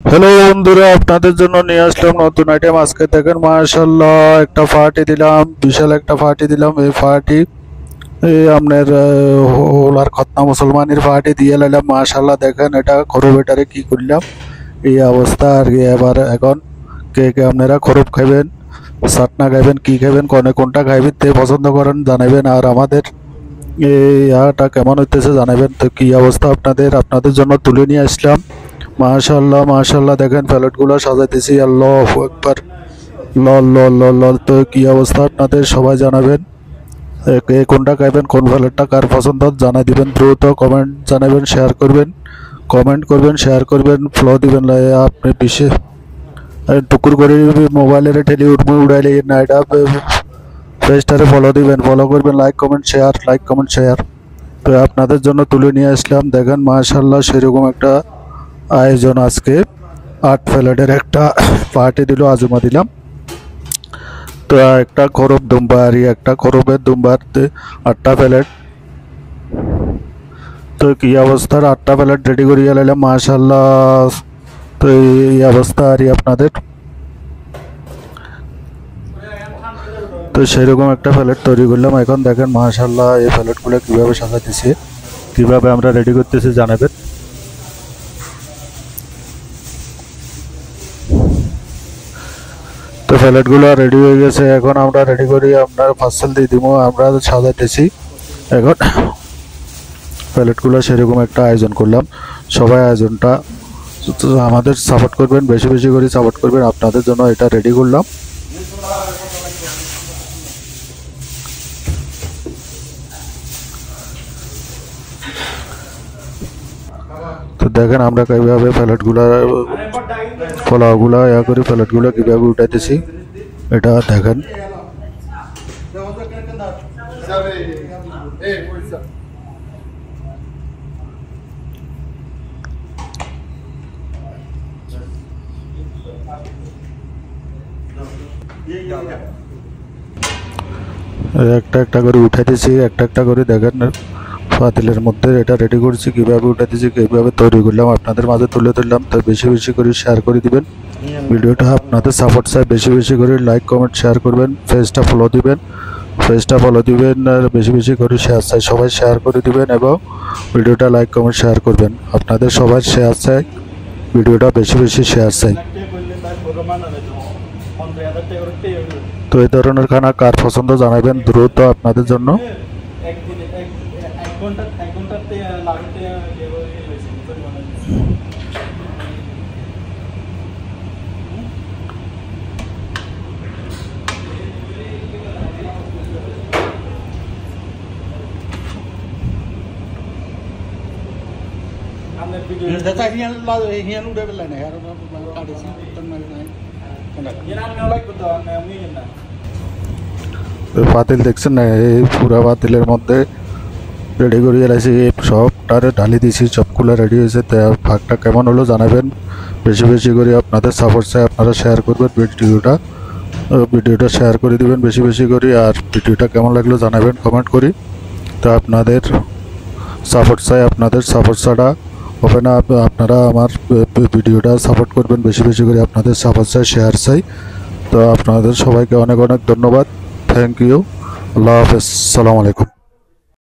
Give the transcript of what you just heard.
Hello বন্ধুরা, আপনাদের জন্য নিয়ে আসলাম নতুন আইটেম। আজকে দেখেন মাশাআল্লাহ একটা পার্টি দিলাম, বিশাল একটা পার্টি দিলাম। এই পার্টি আপনার হোলার খতনা মুসলমানের পার্টি দিয়ে লাইলাম। মাশাআল্লাহ দেখেন এটা খরব, এটারে কি করলাম এই অবস্থা। আর কি এবার এখন কে কে আপনারা খরব খাইবেন, চাটনা খাইবেন, কি খাইবেন, কোনটা খাইবেন তে পছন্দ করেন জানাবেন। আর আমাদের এই ইয়াটা কেমন হইতেছে জানাবেন। তো কি অবস্থা আপনাদের জন্য তুলে নিয়ে আসলাম। মাশাআল্লাহ মাশাআল্লাহ দেখেন প্যালেটগুলো সাজাইতেছি। আল্লাহু আকবার, লল লল লল লল। তো কি অবস্থা আপনাদের সবাই জানাবেন। কে কোনটা খাইবেন, কোন প্যালেটটা কার পছন্দ জানাই দিবেন। দ্রুত কমেন্ট জানাবেন, শেয়ার করবেন, কমেন্ট করবেন, শেয়ার করবেন, ফলো দিবেন। আপনি বিশেষ টুকুর করে মোবাইলের ঠেলি উড়াইলে না, এটা পেজটারে ফলো দিবেন, ফলো করবেন, like comment share, like comment share. তো আপনাদের জন্য তুলে নিয়ে আসলাম। দেখেন মাশাআল্লাহ সেরকম একটা আয়োজন। আজকে 8 প্লেটের একটা পার্টি দিল, আজমা দিলাম। তো একটা খরব দুম্বা, আর একটা খরবের দুম্বাতে 8টা প্লেট। তো কি অবস্থার 8টা প্লেট রেডি করিয়া লাইলাম মাশাআল্লাহ। তো এই অবস্থা আর আপনাদের। তো সেরকম একটা প্লেট তৈরি করলাম। এখন দেখেন মাশাআল্লাহ এই প্লেটগুলো কীভাবে সাজাতেছে, কীভাবে আমরা রেডি করতেছি জানাবেন। তো প্যালেটগুলো রেডি হয়ে গেছে। এখন আমরা রেডি করি, আপনার পার্সেল দিয়ে দিব। আমরা সাজাইতেছি এখন প্যালেটগুলো। সেরকম একটা আয়োজন করলাম। সবাই আয়োজনটা আমাদের সাপোর্ট করবেন, বেশি বেশি করে সাপোর্ট করবেন। আপনাদের জন্য এটা রেডি করলাম। তো দেখেন আমরা কীভাবে প্যালেটগুলো, পোলাওগুলো করি, প্যালেটগুলো কীভাবে উঠাইতেছি এটা দেখেন। একটা একটা করে উঠাইতেছি, একটা একটা করে দেখেন পাতিলের মধ্যে এটা রেডি করছি। কীভাবে উঠাইতেছি, কীভাবে তৈরি করলাম আপনাদের মাঝে তুলে ধরলাম। তো বেশি বেশি করে শেয়ার করে দিবেন ভিডিওটা। আপনাদের সাপোর্ট চাই, বেশি বেশি করে লাইক কমেন্ট শেয়ার করবেন। পেজটা ফলো দিবেন, আর বেশি বেশি করে শেয়ার চাই, সবাই শেয়ার করে দিবেন এবং ভিডিওটা লাইক কমেন্ট শেয়ার করবেন। আপনাদের সবাই শেয়ার চাই, ভিডিওটা বেশি বেশি শেয়ার চাই। তো এই ধরনের খানা কার পছন্দ জানাবেন দ্রুত আপনাদের জন্য। পাতিল দেখছেন না, এই পুরা পাতিলের মধ্যে রেডি করে এলাইছি। সবটারে ঢালি দিয়েছি, সবগুলো রেডি হয়েছে। তো ভাগটা কেমন হলো জানাবেন। বেশি বেশি করে আপনাদের সাপোর্ট চাই, আপনারা শেয়ার করবেন ভিডিওটা শেয়ার করে দিবেন বেশি বেশি করে। আর ভিডিওটা কেমন লাগলো জানাবেন কমেন্ট করি। তো আপনাদের সাপোর্ট চাই, আপনাদের সাপোর্ট ছাড়া হবে না। আপনারা আমার ভিডিওটা সাপোর্ট করবেন বেশি বেশি করে, আপনাদের সাপোর্ট চাই, শেয়ার চাই। তো আপনাদের সবাইকে অনেক অনেক ধন্যবাদ। Thank you. আল্লাহ হাফেজ, সালামু আলাইকুম।